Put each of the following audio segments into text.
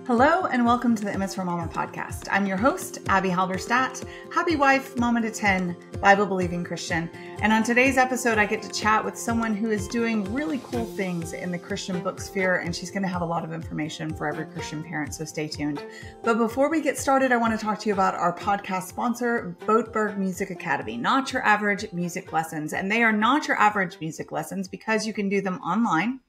Hello and welcome to the MS for Mama podcast. I'm your host, Abby Halberstadt, happy wife, mama to 10, Bible-believing Christian. And on today's episode, I get to chat with someone who is doing really cool things in the Christian book sphere, and she's going to have a lot of information for every Christian parent, so stay tuned. But before we get started, I want to talk to you about our podcast sponsor, Boatberg Music Academy, not your average music lessons. And they are not your average music lessons because you can do them online.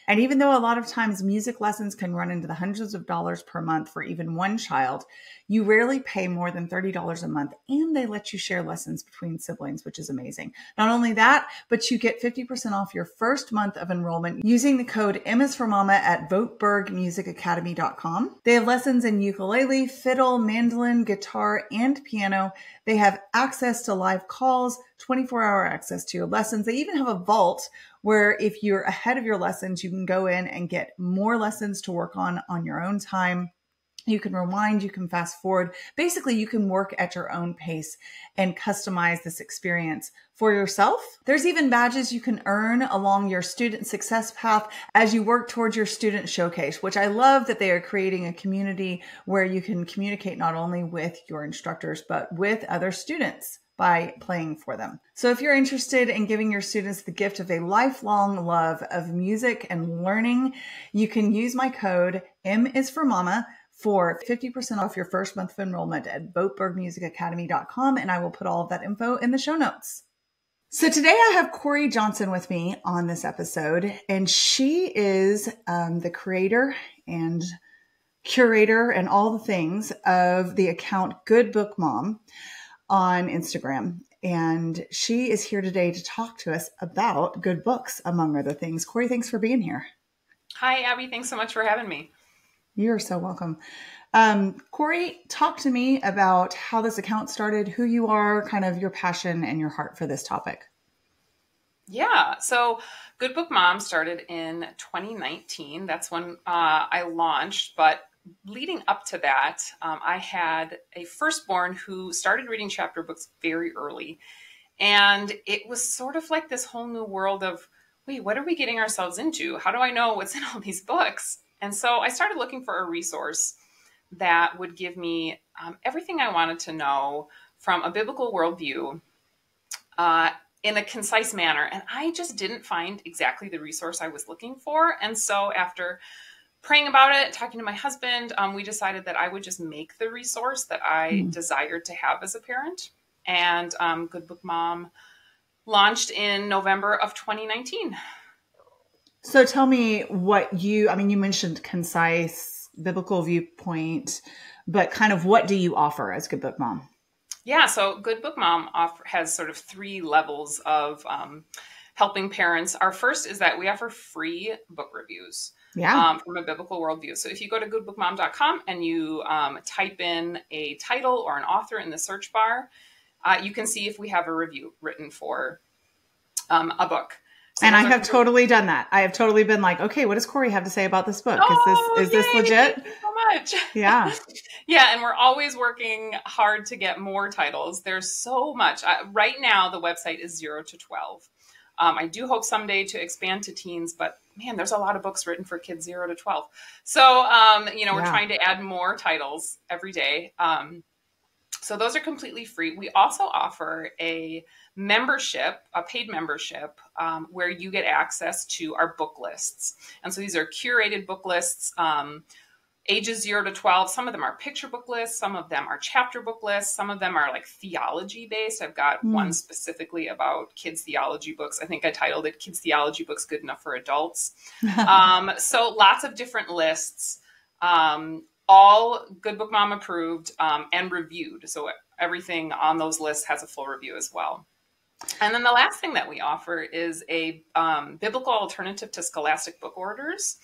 And even though a lot of times music lessons can run into the hundreds of dollars per month for even one child, you rarely pay more than $30 a month, and they let you share lessons between siblings, which is amazing. Not only that, but you get 50% off your first month of enrollment using the code MS4Mama at votebergmusicacademy.com. They have lessons in ukulele, fiddle, mandolin, guitar, and piano. They have access to live calls, 24-hour access to your lessons. They even have a vault where if you're ahead of your lessons, you can go in and get more lessons to work on your own time. You can rewind, you can fast forward. Basically, you can work at your own pace and customize this experience for yourself. There's even badges you can earn along your student success path as you work towards your student showcase, which I love that they are creating a community where you can communicate not only with your instructors, but with other students by playing for them. So if you're interested in giving your students the gift of a lifelong love of music and learning, you can use my code M4Mama for 50% off your first month of enrollment at boatbergmusicacademy.com. And I will put all of that info in the show notes. So today I have Korie Johnson with me on this episode, and she is the creator and curator and all the things of the account Good Book Mom on Instagram. And she is here today to talk to us about good books, among other things. Korie, thanks for being here. Hi, Abby. Thanks so much for having me. You're so welcome. Korie, talk to me about how this account started, who you are, kind of your passion and your heart for this topic. Yeah. So Good Book Mom started in 2019. That's when I launched. But leading up to that, I had a firstborn who started reading chapter books very early. And it was sort of like this whole new world of, wait, what are we getting ourselves into? How do I know what's in all these books? And so I started looking for a resource that would give me everything I wanted to know from a biblical worldview in a concise manner. And I just didn't find exactly the resource I was looking for. And so after praying about it, talking to my husband, we decided that I would just make the resource that I desired to have as a parent. And Good Book Mom launched in November of 2019. So tell me you mentioned concise biblical viewpoint, but kind of what do you offer as Good Book Mom? Yeah, so Good Book Mom has sort of three levels of helping parents. Our first is that we offer free book reviews from a biblical worldview. So if you go to goodbookmom.com and you type in a title or an author in the search bar, you can see if we have a review written for a book. So and I have totally done that. I have totally been like, okay, what does Korie have to say about this book? Is this legit? Thank you so much. Yeah. Yeah. And we're always working hard to get more titles. There's so much. Right now, the website is 0 to 12. I do hope someday to expand to teens, but man, there's a lot of books written for kids 0 to 12. So, we're trying to add more titles every day. So those are completely free. We also offer a membership, a paid membership, where you get access to our book lists. And so these are curated book lists, ages 0 to 12. Some of them are picture book lists. Some of them are chapter book lists. Some of them are like theology based. I've got one specifically about kids theology books. I think I titled it Kids Theology Books Good Enough for Adults. So lots of different lists. All Good Book Mom approved and reviewed. So everything on those lists has a full review as well. And then the last thing that we offer is a biblical alternative to scholastic book orders.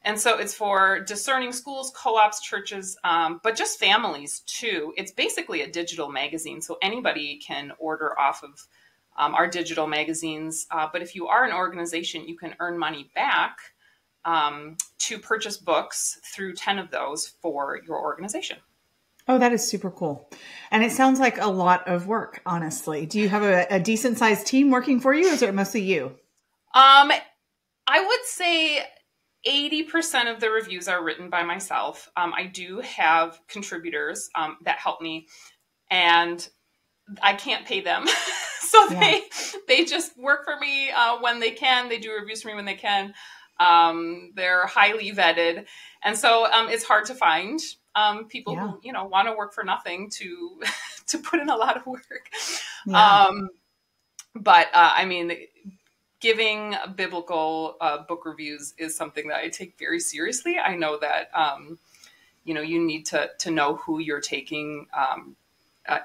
And so it's for discerning schools, co-ops, churches, but just families too. It's basically a digital magazine. So anybody can order off of our digital magazines. But if you are an organization, you can earn money back to purchase books through 10 of those for your organization. Oh, that is super cool. And it sounds like a lot of work, honestly. Do you have a decent sized team working for you, or is it mostly you? I would say 80% of the reviews are written by myself. I do have contributors that help me, and I can't pay them. So they just work for me when they can. They do reviews for me when they can. They're highly vetted. And so it's hard to find people who, want to work for nothing to put in a lot of work. Yeah. But I mean, giving biblical book reviews is something that I take very seriously. I know that, you need to know who you're taking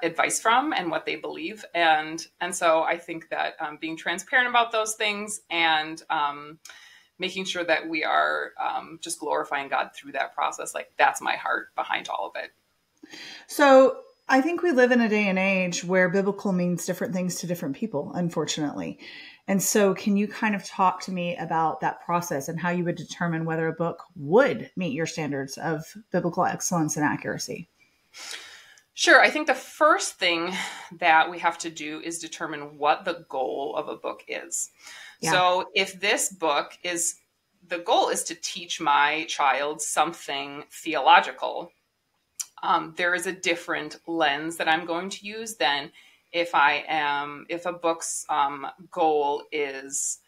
advice from and what they believe. And so I think that being transparent about those things and making sure that we are just glorifying God through that process, like that's my heart behind all of it. So I think we live in a day and age where biblical means different things to different people, unfortunately. And so can you kind of talk to me about that process and how you would determine whether a book would meet your standards of biblical excellence and accuracy? Sure. I think the first thing that we have to do is determine what the goal of a book is. Yeah. So if this book the goal is to teach my child something theological, there is a different lens that I'm going to use than if a book's goal is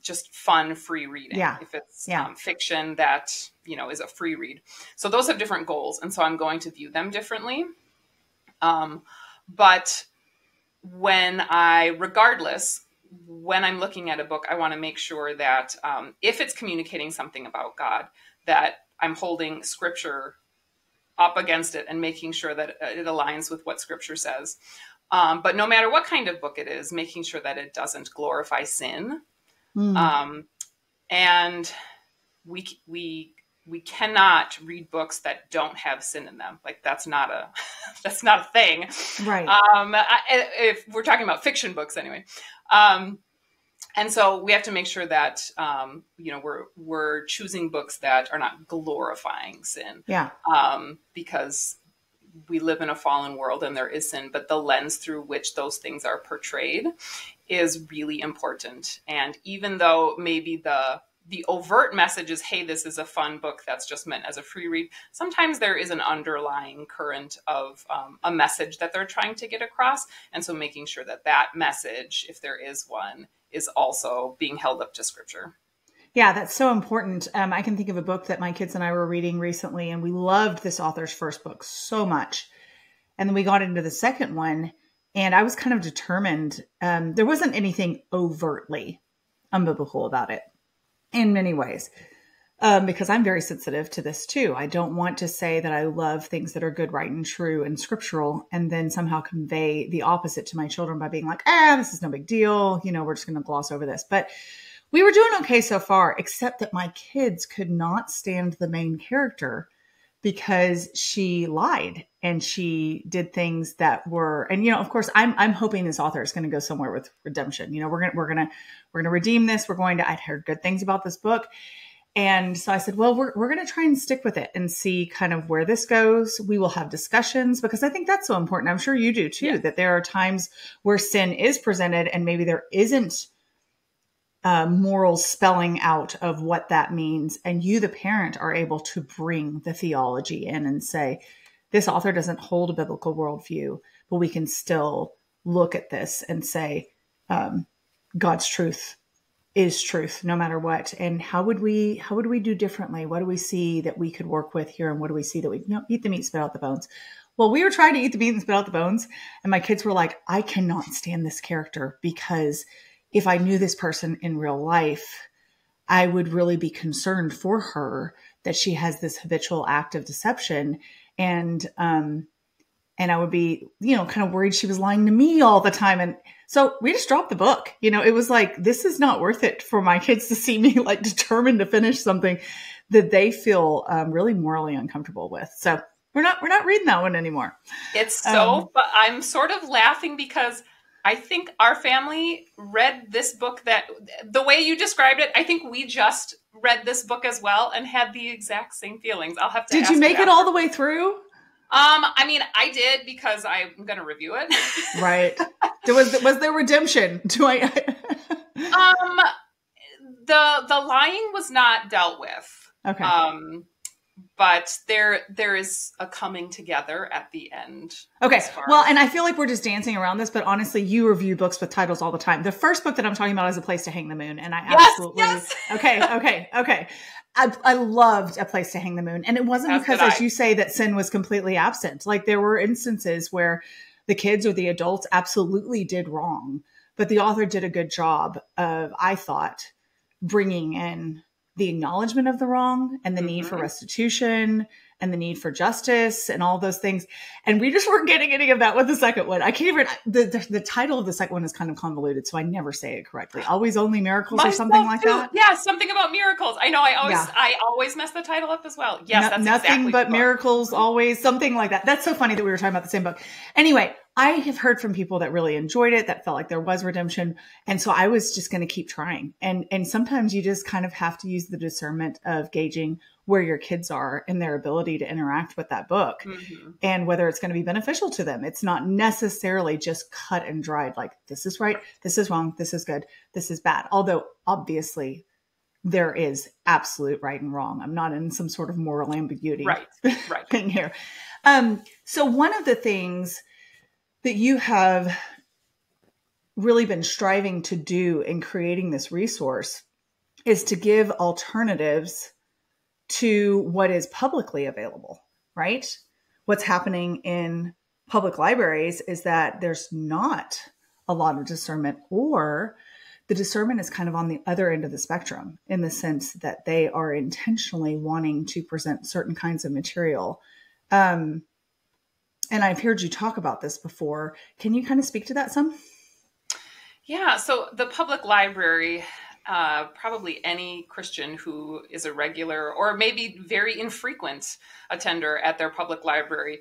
just fun, free reading. Yeah. If it's fiction that, is a free read. So those have different goals. And so I'm going to view them differently. But when I'm looking at a book, I want to make sure that if it's communicating something about God, that I'm holding scripture up against it and making sure that it aligns with what scripture says. But no matter what kind of book it is, making sure that it doesn't glorify sin. And we cannot read books that don't have sin in them. Like that's not a thing. Right. If we're talking about fiction books anyway. And so we have to make sure that, we're choosing books that are not glorifying sin. Yeah. Because we live in a fallen world and there is sin, but the lens through which those things are portrayed is really important. And even though maybe the overt message is, hey, this is a fun book that's just meant as a free read, sometimes there is an underlying current of a message that they're trying to get across. And so making sure that message, if there is one, is also being held up to scripture. Yeah, that's so important. I can think of a book that my kids and I were reading recently, and we loved this author's first book so much. And then we got into the second one, and I was kind of determined. There wasn't anything overtly unbiblical about it in many ways, because I'm very sensitive to this too. I don't want to say that I love things that are good, right, and true and scriptural, and then somehow convey the opposite to my children by being like, this is no big deal. We're just going to gloss over this. But we were doing okay so far, except that my kids could not stand the main character because she lied and she did things that were, and of course, I'm hoping this author is going to go somewhere with redemption. We're going to redeem this. I'd heard good things about this book. And so I said, well, we're going to try and stick with it and see kind of where this goes. We will have discussions because I think that's so important. I'm sure you do too, that there are times where sin is presented and maybe there isn't moral spelling out of what that means. And you, the parent, are able to bring the theology in and say, this author doesn't hold a biblical worldview, but we can still look at this and say, God's truth is truth no matter what. And how would we do differently? What do we see that we could work with here? And what do we see that we eat the meat, spit out the bones? Well, we were trying to eat the meat and spit out the bones. And my kids were like, I cannot stand this character because if I knew this person in real life, I would really be concerned for her that she has this habitual act of deception. And I would be, kind of worried she was lying to me all the time. And so we just dropped the book. It was like, this is not worth it for my kids to see me like determined to finish something that they feel really morally uncomfortable with. So we're not reading that one anymore. It's but I'm sort of laughing because I think our family read this book that the way you described it, I think we just read this book as well and had the exact same feelings. I'll have to Did you make it all the way through? I did because I'm going to review it. Right. Was there redemption? The lying was not dealt with. Okay. But there is a coming together at the end. Okay. Well, and I feel like we're just dancing around this, but honestly, you review books with titles all the time. The first book that I'm talking about is A Place to Hang the Moon. And I absolutely, yes. Okay. I loved A Place to Hang the Moon. And it wasn't because, as you say, that sin was completely absent. Like there were instances where the kids or the adults absolutely did wrong, but the author did a good job of, I thought, bringing in the acknowledgement of the wrong and the need for restitution and the need for justice and all those things. And we just weren't getting any of that with the second one. I can't even, the title of the second one is kind of convoluted, so I never say it correctly. Always Only Miracles or something like that. Yeah, something about miracles. I know I always mess the title up as well. Yes, that's nothing exactly but miracles, always, something like that. That's so funny that we were talking about the same book. Anyway, I have heard from people that really enjoyed it, that felt like there was redemption. And so I was just going to keep trying. And sometimes you just kind of have to use the discernment of gauging where your kids are in their ability to interact with that book and whether it's going to be beneficial to them. It's not necessarily just cut and dried, like this is right, this is wrong, this is good, this is bad. Although obviously there is absolute right and wrong. I'm not in some sort of moral ambiguity thing here. So one of the things that you have really been striving to do in creating this resource is to give alternatives to what is publicly available, right? What's happening in public libraries is that there's not a lot of discernment, or the discernment is kind of on the other end of the spectrum in the sense that they are intentionally wanting to present certain kinds of material. And I've heard you talk about this before. Can you kind of speak to that some? Yeah, so the public library, probably any Christian who is a regular or maybe very infrequent attender at their public library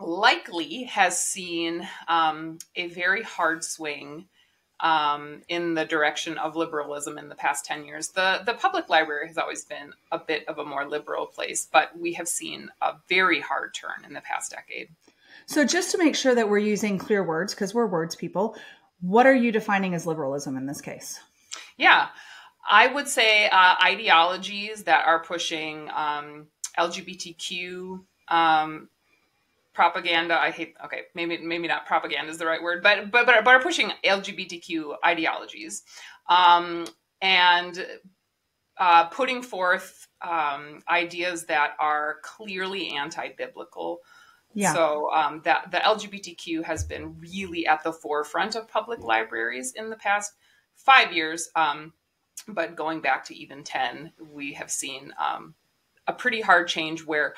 likely has seen a very hard swing in the direction of liberalism in the past 10 years. The public library has always been a bit of a more liberal place, but we have seen a very hard turn in the past decade. So just to make sure that we're using clear words, because we're words people, what are you defining as liberalism in this case? Yeah, I would say ideologies that are pushing LGBTQ propaganda. Maybe not propaganda is the right word, but are pushing LGBTQ ideologies and putting forth ideas that are clearly anti-biblical. Yeah. So that the LGBTQ has been really at the forefront of public libraries in the past 5 years. But going back to even 10, we have seen a pretty hard change where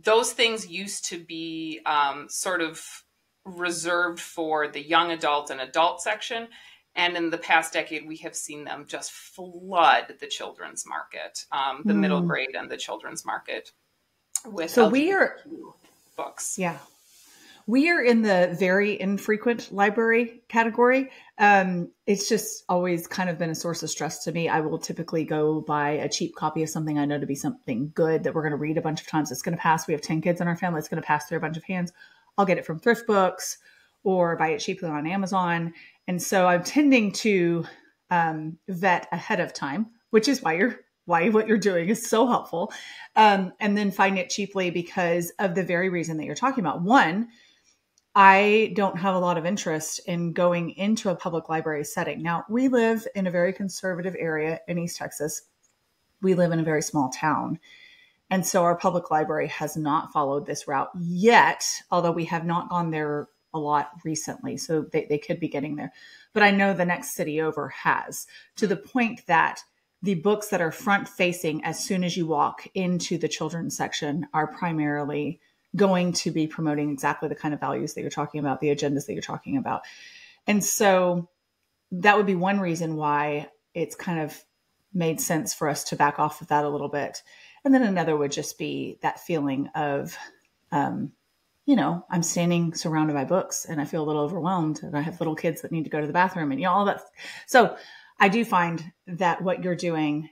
those things used to be sort of reserved for the young adult and adult section. And in the past decade, we have seen them just flood the children's market, the middle grade and the children's market with LGBTQ books. Yeah. We are in the very infrequent library category. It's just always kind of been a source of stress to me. I will typically go buy a cheap copy of something I know to be something good that we're going to read a bunch of times. It's going to pass. We have 10 kids in our family. It's going to pass through a bunch of hands. I'll get it from thrift books or buy it cheaply on Amazon. And so I'm tending to vet ahead of time, which is why what you're doing is so helpful. And then find it cheaply because of the very reason that you're talking about. One, I don't have a lot of interest in going into a public library setting. Now, we live in a very conservative area in East Texas. We live in a very small town. And so our public library has not followed this route yet, although we have not gone there a lot recently. So they could be getting there. But I know the next city over has, to the point that the books that are front facing as soon as you walk into the children's section are primarily going to be promoting exactly the kind of values that you're talking about, the agendas that you're talking about. And so that would be one reason why it's kind of made sense for us to back off of that a little bit. And then another would just be that feeling of, I'm standing surrounded by books and I feel a little overwhelmed and I have little kids that need to go to the bathroom and all that. So I do find that what you're doing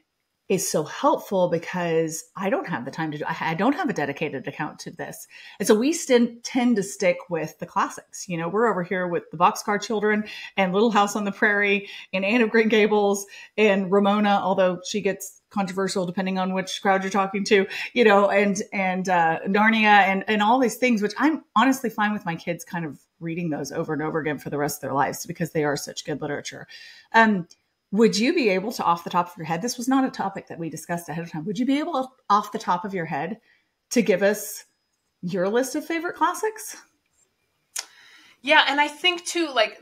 is so helpful because I don't have the time to do, I don't have a dedicated account to this. And so we tend to stick with the classics. You know, we're over here with the Boxcar Children and Little House on the Prairie and Anne of Green Gables and Ramona, although she gets controversial depending on which crowd you're talking to, you know, and Narnia and all these things, which I'm honestly fine with my kids kind of reading those over and over again for the rest of their lives because they are such good literature. Would you be able to, off the top of your head, this was not a topic that we discussed ahead of time, would you be able, off the top of your head, to give us your list of favorite classics? Yeah, and I think too, like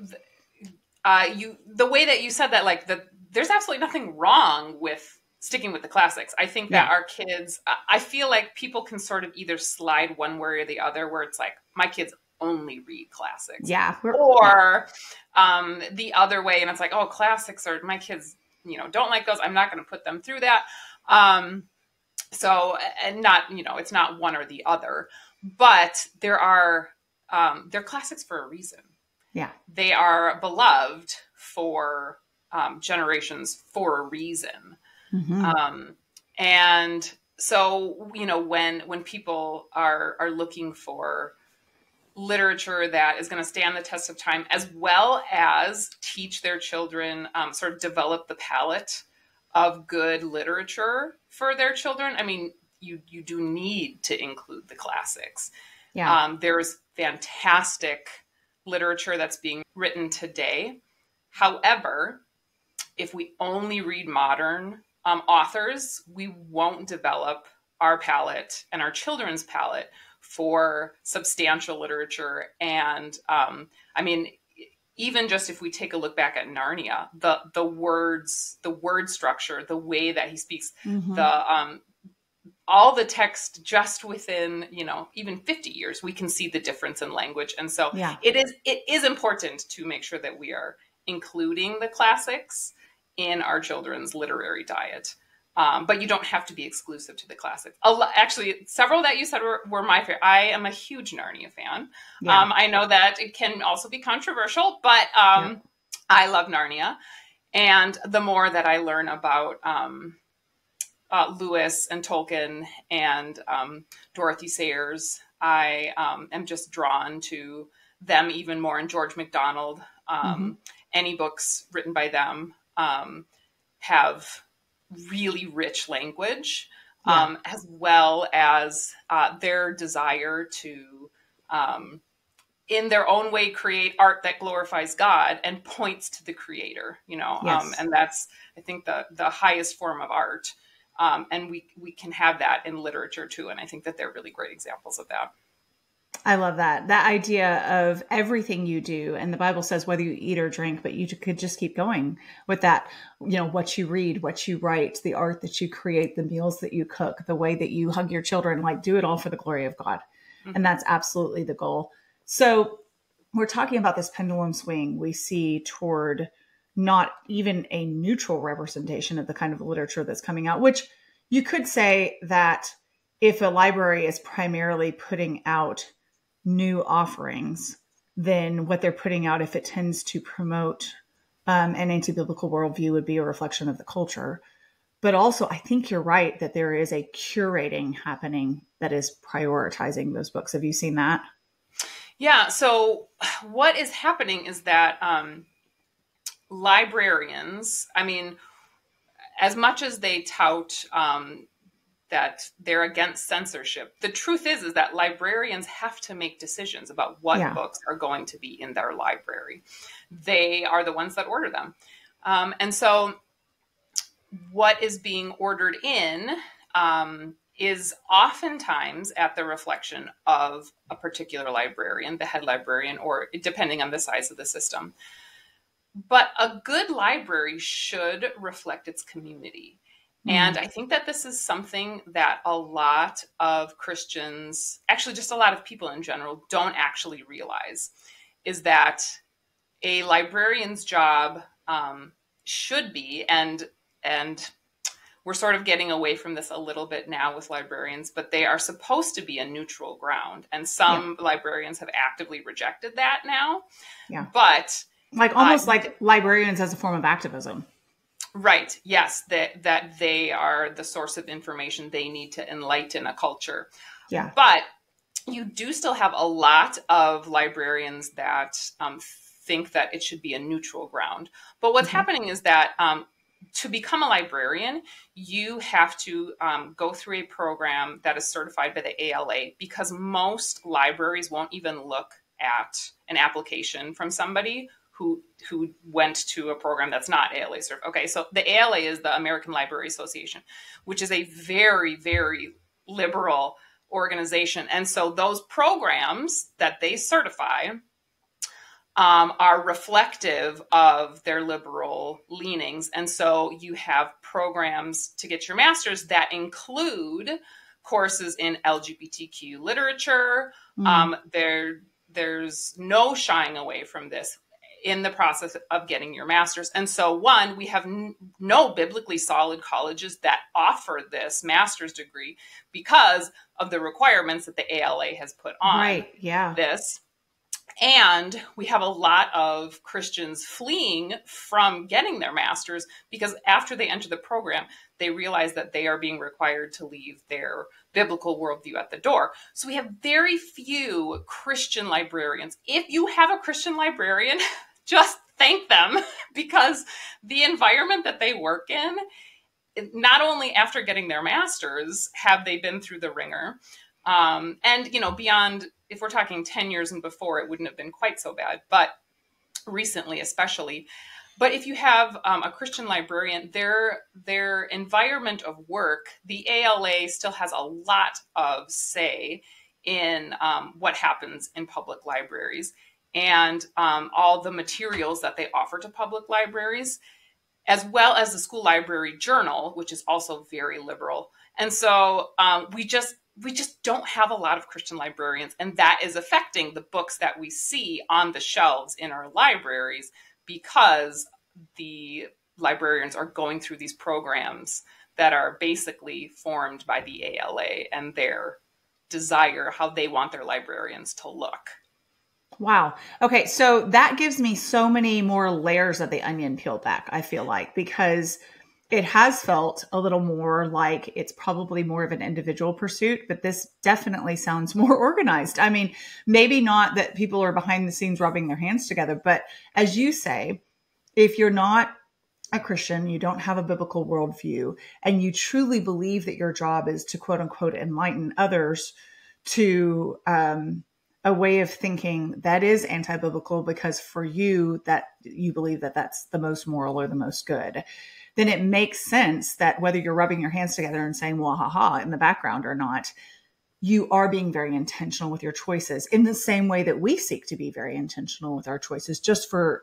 the way that you said that, like there's absolutely nothing wrong with sticking with the classics. I think that our kids, I feel like people can sort of either slide one way or the other, where it's like my kids only read classics. Yeah. Or the other way, and it's like, oh, classics are, my kids, you know, don't like those. I'm not going to put them through that. So, and not, you know, it's not one or the other, but they're classics for a reason. Yeah. They are beloved for generations for a reason. Mm-hmm. And so, you know, when people are looking for literature that is going to stand the test of time, as well as teach their children, sort of develop the palette of good literature for their children, I mean, you do need to include the classics. Yeah. There's fantastic literature that's being written today. However, if we only read modern authors, we won't develop our palette and our children's palette for substantial literature. And I mean, even just if we take a look back at Narnia, the words, the word structure, the way that he speaks, mm-hmm. All the text just within, you know, even 50 years, we can see the difference in language. And so it is important to make sure that we are including the classics in our children's literary diet. But you don't have to be exclusive to the classics. Actually, several that you said were my favorite. I am a huge Narnia fan. Yeah. I know that it can also be controversial, but I love Narnia. And the more that I learn about Lewis and Tolkien and Dorothy Sayers, I am just drawn to them even more. And George MacDonald, any books written by them have really rich language, as well as their desire to, in their own way, create art that glorifies God and points to the creator, you know, and that's, I think, the highest form of art. And we can have that in literature too. And I think that they're really great examples of that. I love that idea of everything you do. And the Bible says whether you eat or drink, but you could just keep going with that. You know, what you read, what you write, the art that you create, the meals that you cook, the way that you hug your children, like do it all for the glory of God. Mm-hmm. And that's absolutely the goal. So we're talking about this pendulum swing we see toward not even a neutral representation of the kind of literature that's coming out, which you could say that if a library is primarily putting out new offerings, then what they're putting out, if it tends to promote an anti-biblical worldview, would be a reflection of the culture. But also, I think you're right that there is a curating happening that is prioritizing those books. Have you seen that? Yeah. So what is happening is that librarians, I mean, as much as they tout that they're against censorship, the truth is that librarians have to make decisions about what books are going to be in their library. They are the ones that order them. And so what is being ordered in is oftentimes at the reflection of a particular librarian, the head librarian, or depending on the size of the system. But a good library should reflect its community. And I think that this is something that a lot of Christians, actually just a lot of people in general, don't actually realize, is that a librarian's job should be, and we're sort of getting away from this a little bit now with librarians, but they are supposed to be a neutral ground. And some librarians have actively rejected that now. Yeah. But like almost like librarians as a form of activism. Right. Yes. That they are the source of information they need to enlighten a culture. Yeah. But you do still have a lot of librarians that think that it should be a neutral ground. But what's Mhm. happening is that to become a librarian, you have to go through a program that is certified by the ALA, because most libraries won't even look at an application from somebody who went to a program that's not ALA certified. Okay, so the ALA is the American Library Association, which is a very, very liberal organization. And so those programs that they certify are reflective of their liberal leanings. And so you have programs to get your master's that include courses in LGBTQ literature. Mm. There's no shying away from this in the process of getting your master's. And so, one, we have no biblically solid colleges that offer this master's degree because of the requirements that the ALA has put on Right. Yeah. this. And we have a lot of Christians fleeing from getting their master's because after they enter the program, they realize that they are being required to leave their biblical worldview at the door. So we have very few Christian librarians. If you have a Christian librarian, just thank them, because the environment that they work in, not only after getting their master's have they been through the ringer, and beyond, if we're talking 10 years and before, it wouldn't have been quite so bad, but recently especially. But if you have a Christian librarian, their environment of work, the ALA still has a lot of say in what happens in public libraries, and all the materials that they offer to public libraries, as well as the school library journal, which is also very liberal. And so we just don't have a lot of Christian librarians, and that is affecting the books that we see on the shelves in our libraries, because the librarians are going through these programs that are basically formed by the ALA and their desire, how they want their librarians to look. Wow. Okay. So that gives me so many more layers of the onion peeled back, I feel like, because it has felt a little more like it's probably more of an individual pursuit, but this definitely sounds more organized. I mean, maybe not that people are behind the scenes rubbing their hands together, but as you say, if you're not a Christian, you don't have a biblical worldview, and you truly believe that your job is to quote unquote enlighten others to a way of thinking that is anti-biblical, because for you that you believe that that's the most moral or the most good, then it makes sense that whether you're rubbing your hands together and saying "wah ha ha" in the background or not, you are being very intentional with your choices, in the same way that we seek to be very intentional with our choices, just for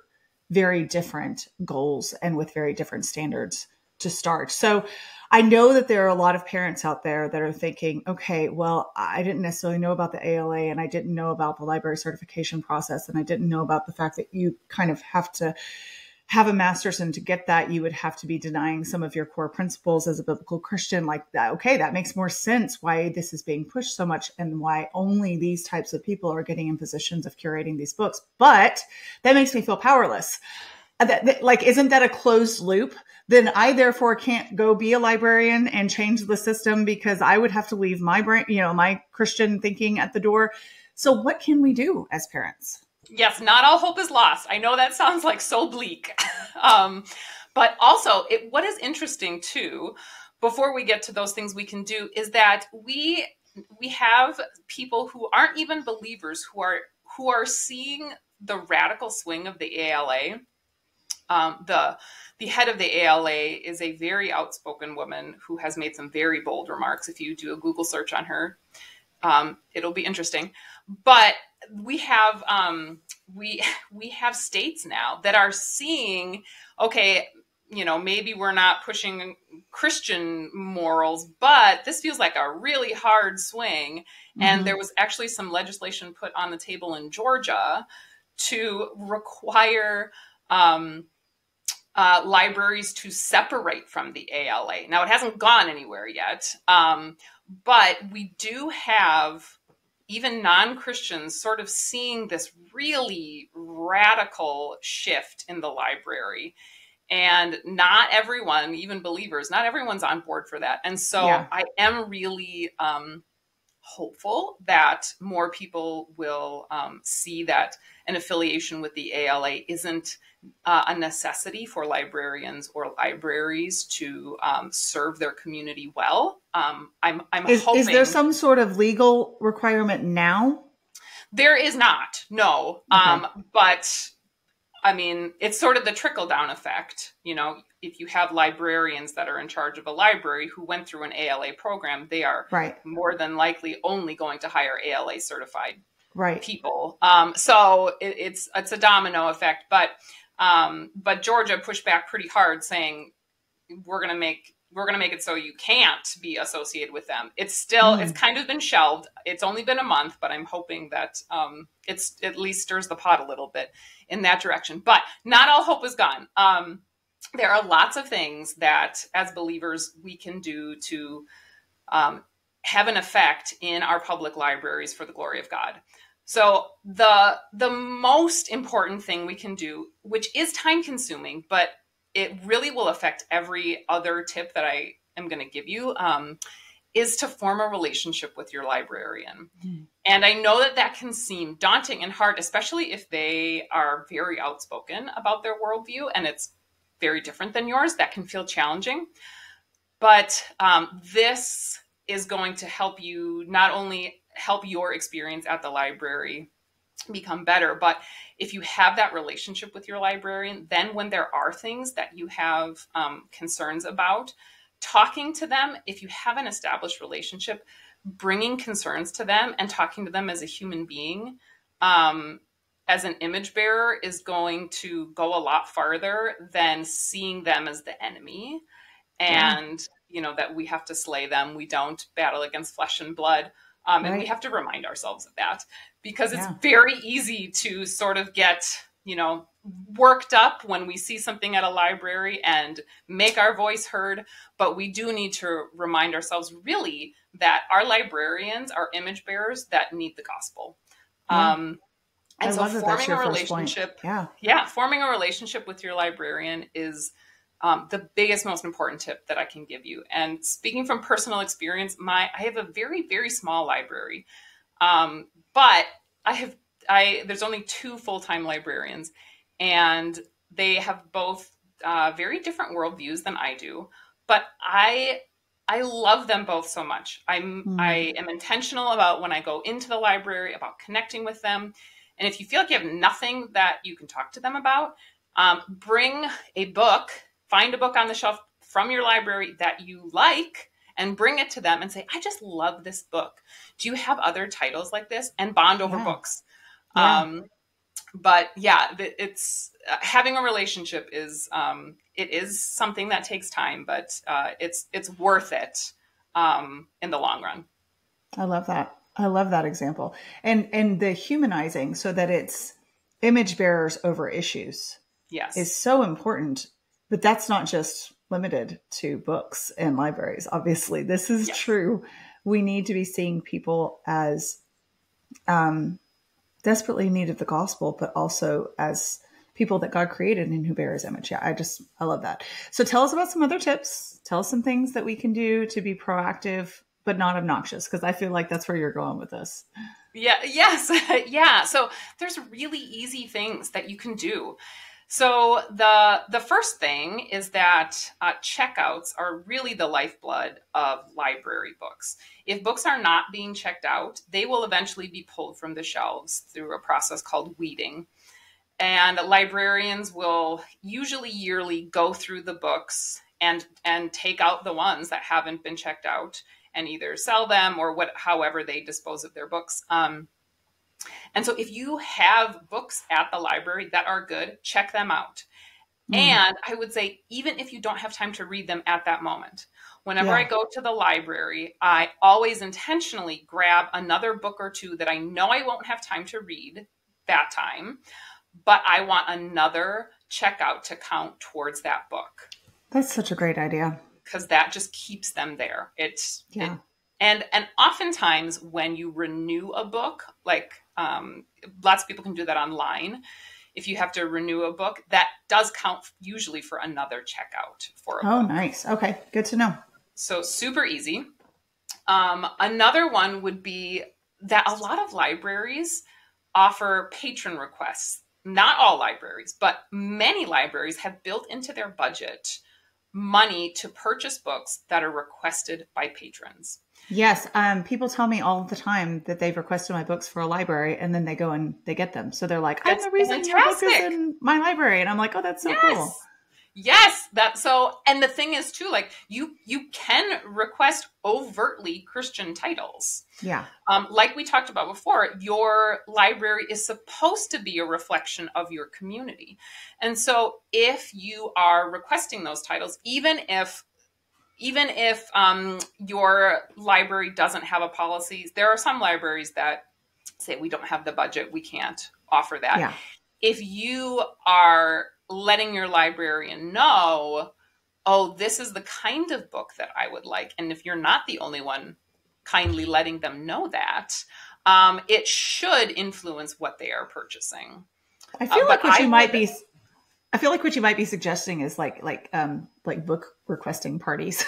very different goals and with very different standards to start. So I know that there are a lot of parents out there that are thinking, okay, well, I didn't necessarily know about the ALA, and I didn't know about the library certification process, and I didn't know about the fact that you kind of have to have a master's, and to get that, you would have to be denying some of your core principles as a biblical Christian. Like that, okay, that makes more sense why this is being pushed so much and why only these types of people are getting in positions of curating these books. But that makes me feel powerless. Like, isn't that a closed loop? Then I therefore can't go be a librarian and change the system, because I would have to leave my brain, my Christian thinking at the door. So what can we do as parents? Yes, not all hope is lost. I know that sounds like so bleak. But also, what is interesting too, before we get to those things we can do, is that we have people who aren't even believers who are seeing the radical swing of the ALA. The head of the ALA is a very outspoken woman who has made some very bold remarks. If you do a Google search on her, it'll be interesting. But we have states now that are seeing, okay, maybe we're not pushing Christian morals, but this feels like a really hard swing. Mm-hmm. And there was actually some legislation put on the table in Georgia to require libraries to separate from the ALA. Now, it hasn't gone anywhere yet, but we do have even non-Christians sort of seeing this really radical shift in the library. And not everyone, even believers, not everyone's on board for that. And so Yeah. I am really hopeful that more people will see that an affiliation with the ALA isn't a necessity for librarians or libraries to serve their community well. I'm hoping. Is there some sort of legal requirement now? There is not, no. Okay. But I mean, it's sort of the trickle down effect. If you have librarians that are in charge of a library who went through an ALA program, they are Right. more than likely only going to hire ALA certified Right. people. So it's a domino effect. But Georgia pushed back pretty hard, saying we're going to make it so you can't be associated with them. It's kind of been shelved. It's only been a month, but I'm hoping that it's at least stirs the pot a little bit in that direction. But not all hope is gone. There are lots of things that as believers we can do to have an effect in our public libraries for the glory of God. So the most important thing we can do, which is time consuming, but it really will affect every other tip that I am going to give you, is to form a relationship with your librarian. And I know that can seem daunting and hard, especially if they are very outspoken about their worldview and it's very different than yours. That can feel challenging. But this is going to help you not only help your experience at the library become better, but if you have that relationship with your librarian, then when there are things that you have concerns about, talking to them, if you have an established relationship, bringing concerns to them and talking to them as a human being, as an image bearer, is going to go a lot farther than seeing them as the enemy and that we have to slay them. We don't battle against flesh and blood. And we have to remind ourselves of that, because it's very easy to sort of get, worked up when we see something at a library and make our voice heard. But we do need to remind ourselves really that our librarians are image bearers that need the gospel. And so forming a relationship, forming a relationship with your librarian is the biggest, most important tip that I can give you. And speaking from personal experience, I have a very, very small library, but there's only 2 full-time librarians, and they have both very different worldviews than I do. But I love them both so much. I am intentional about when I go into the library about connecting with them. And if you feel like you have nothing that you can talk to them about, bring a book. Find a book on the shelf from your library that you like and bring it to them and say, I just love this book. Do you have other titles like this? And bond over books. But it's having a relationship is it is something that takes time, but it's worth it in the long run. I love that. I love that example. And the humanizing, so that it's image bearers over issues, is so important. But that's not just limited to books and libraries. Obviously, this is true. We need to be seeing people as desperately in need of the gospel, but also as people that God created and who bear his image. I love that. So tell us about some other tips. Tell us some things that we can do to be proactive, but not obnoxious, because I feel like that's where you're going with this. So there's really easy things that you can do. So the first thing is that checkouts are really the lifeblood of library books. If books are not being checked out, they will eventually be pulled from the shelves through a process called weeding. And librarians will usually yearly go through the books and take out the ones that haven't been checked out and either sell them or however they dispose of their books. And so if you have books at the library that are good, check them out. And I would say, even if you don't have time to read them at that moment, whenever I go to the library, I always intentionally grab another book or 2 that I know I won't have time to read that time, but I want another checkout to count towards that book. That's such a great idea. Because that just keeps them there. And oftentimes when you renew a book, like lots of people can do that online, if you have to renew a book, that does count usually for another checkout for a book. Oh, nice. Okay. Good to know. So super easy. Another one would be that a lot of libraries offer patron requests. Not all libraries, but many libraries have built into their budget money to purchase books that are requested by patrons. Yes. People tell me all the time that they've requested my books for a library and then they go and they get them. So they're like, I'm the reason your book is in my library. And I'm like, oh, that's so cool. Yes, and the thing is too, like you can request overtly Christian titles. Yeah. Like we talked about before, your library is supposed to be a reflection of your community. And so if you are requesting those titles, even if your library doesn't have a policy, there are some libraries that say we don't have the budget, we can't offer that. Yeah. If you are letting your librarian know, oh, this is the kind of book that I would like, and if you're not the only one kindly letting them know that, it should influence what they are purchasing. I feel like what you might be suggesting is like book requesting parties.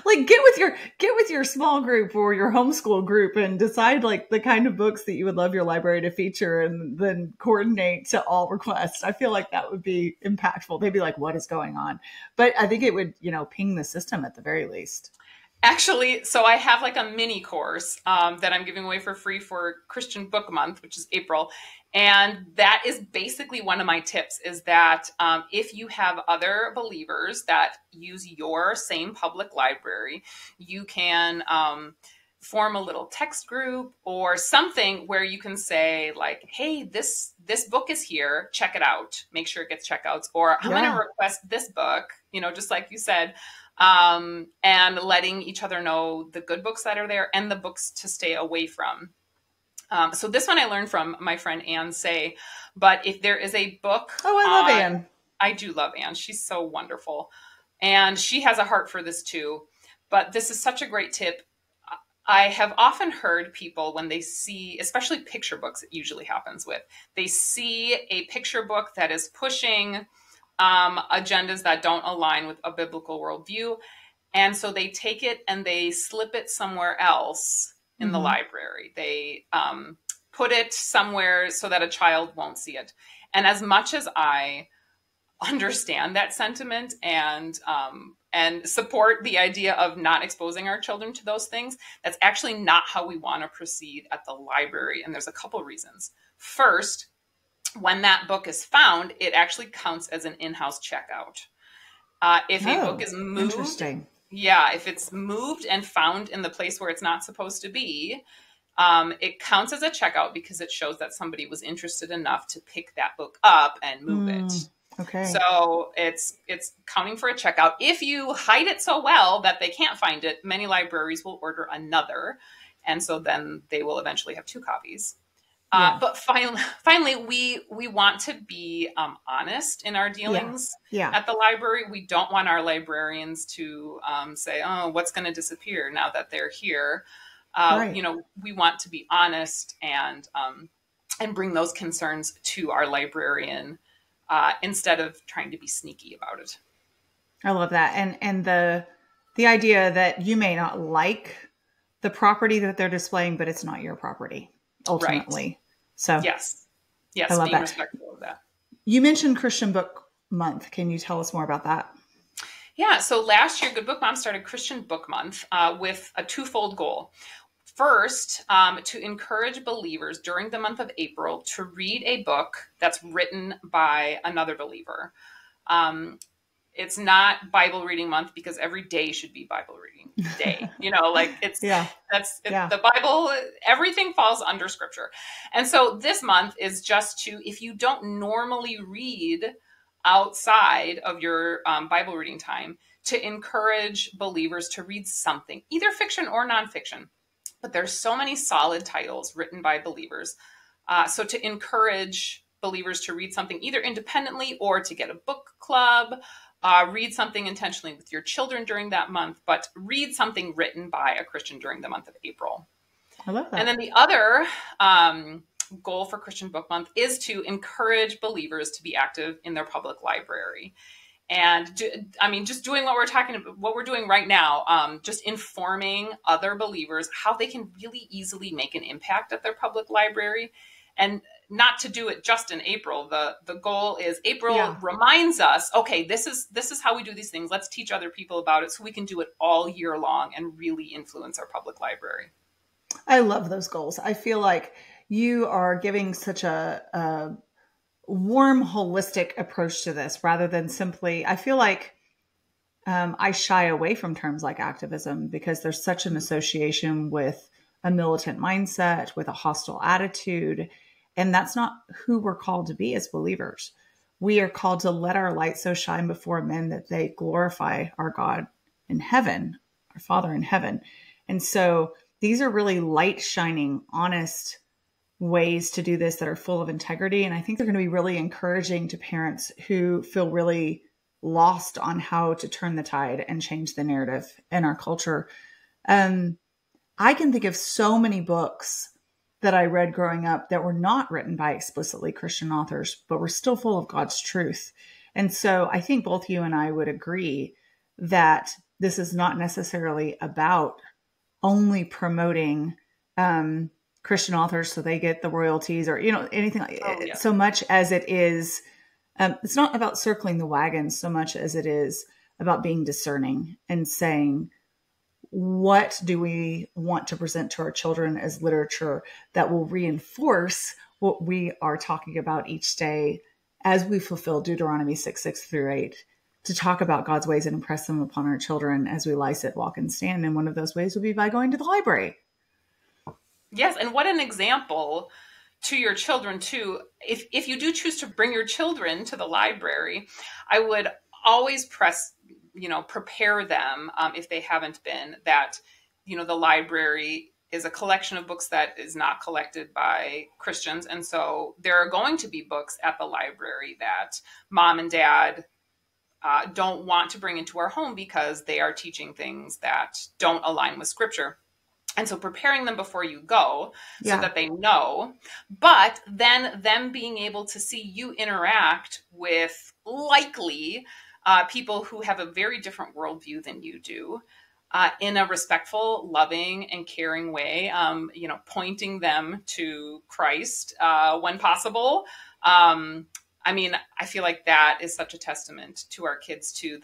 like get with your small group or your homeschool group and decide like the kind of books that you would love your library to feature and then coordinate to all requests. I feel like that would be impactful. They'd be like, what is going on? But I think it would, ping the system at the very least. Actually, so I have like a mini course that I'm giving away for free for Christian Book Month, which is April. And that is basically one of my tips is that if you have other believers that use your same public library, you can form a little text group or something where you can say like, hey, this book is here, check it out, make sure it gets checkouts, or I'm going to request this book, just like you said. And letting each other know the good books that are there and the books to stay away from. So this one I learned from my friend Ann Say, but if there is a book. Oh, I love Ann. I do love Ann. She's so wonderful. And she has a heart for this too. But this is such a great tip. I have often heard people when they see, especially picture books, it usually happens with, they see a picture book that is pushing agendas that don't align with a biblical worldview. And so they take it and they slip it somewhere else in the library. They put it somewhere so that a child won't see it. And as much as I understand that sentiment and support the idea of not exposing our children to those things, that's actually not how we want to proceed at the library. And there's a couple reasons. First, when that book is found, it actually counts as an in-house checkout. If a book is moved, if it's moved and found in the place where it's not supposed to be, it counts as a checkout because it shows that somebody was interested enough to pick that book up and move it. Okay. So it's counting for a checkout. If you hide it so well that they can't find it, many libraries will order another. And so then they will eventually have two copies. But finally, we want to be honest in our dealings at the library. We don't want our librarians to say, oh, what's going to disappear now that they're here? We want to be honest and bring those concerns to our librarian instead of trying to be sneaky about it. I love that. And the idea that you may not like the property that they're displaying, but it's not your property. Ultimately. Right. So yes, I love being that. Respectful of that. You mentioned Christian Book Month. Can you tell us more about that? Yeah. So last year, Good Book Mom started Christian Book Month with a twofold goal. First, to encourage believers during the month of April to read a book that's written by another believer. It's not Bible reading month because every day should be Bible reading day. The Bible, everything falls under scripture. And so this month is just to, if you don't normally read outside of your Bible reading time, to encourage believers to read something, either fiction or nonfiction. But there's so many solid titles written by believers. So to encourage believers to read something either independently or to get a book club, read something intentionally with your children during that month, but read something written by a Christian during the month of April. I love that. And then the other goal for Christian Book Month is to encourage believers to be active in their public library. And just doing what we're doing right now, just informing other believers how they can really easily make an impact at their public library, and not to do it just in April. The goal is April reminds us, okay, this is how we do these things. Let's teach other people about it so we can do it all year long and really influence our public library. I love those goals. I feel like you are giving such a warm, holistic approach to this rather than simply, I feel like I shy away from terms like activism because there's such an association with a militant mindset, with a hostile attitude. And that's not who we're called to be as believers. We are called to let our light so shine before men that they glorify our God in heaven, our Father in heaven. And so these are really light shining, honest ways to do this that are full of integrity. And I think they're going to be really encouraging to parents who feel really lost on how to turn the tide and change the narrative in our culture. I can think of so many books that I read growing up that were not written by explicitly Christian authors, but were still full of God's truth. And so I think both you and I would agree that this is not necessarily about only promoting Christian authors so they get the royalties or, anything like so much as it is. It's not about circling the wagons so much as it is about being discerning and saying, what do we want to present to our children as literature that will reinforce what we are talking about each day as we fulfill Deuteronomy 6:6-8, to talk about God's ways and impress them upon our children as we lie, sit, walk, and stand. And one of those ways would be by going to the library. Yes, and what an example to your children too. If you do choose to bring your children to the library, I would always prepare them, if they haven't been, that, the library is a collection of books that is not collected by Christians. And so there are going to be books at the library that mom and dad don't want to bring into our home because they are teaching things that don't align with Scripture. And so preparing them before you go so that they know, but then them being able to see you interact with likely people who have a very different worldview than you do, in a respectful, loving, and caring way, pointing them to Christ when possible. I feel like that is such a testament to our kids too,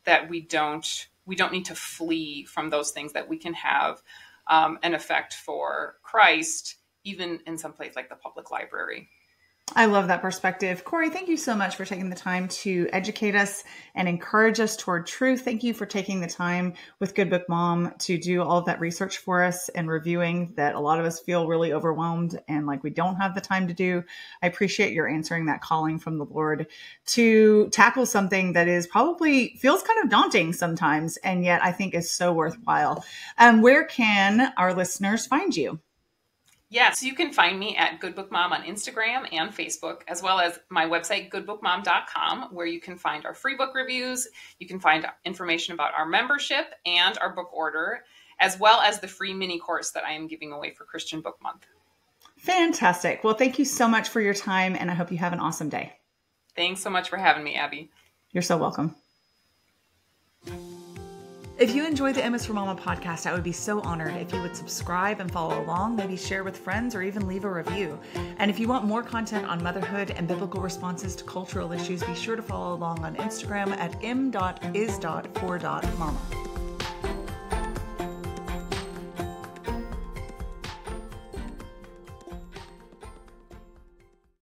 that we don't need to flee from those things, that we can have an effect for Christ, even in some place like the public library. I love that perspective. Korie, thank you so much for taking the time to educate us and encourage us toward truth. Thank you for taking the time with Good Book Mom to do all of that research for us and reviewing that a lot of us feel really overwhelmed and like we don't have the time to do. I appreciate your answering that calling from the Lord to tackle something that is probably feels kind of daunting sometimes, and yet I think is so worthwhile. Where can our listeners find you? Yes, you can find me at Good Book Mom on Instagram and Facebook, as well as my website, goodbookmom.com, where you can find our free book reviews. You can find information about our membership and our book order, as well as the free mini course that I am giving away for Christian Book Month. Fantastic. Well, thank you so much for your time, and I hope you have an awesome day. Thanks so much for having me, Abby. You're so welcome. If you enjoy the MS for Mama podcast, I would be so honored if you would subscribe and follow along, maybe share with friends, or even leave a review. And if you want more content on motherhood and biblical responses to cultural issues, be sure to follow along on Instagram at m.is.for.mama.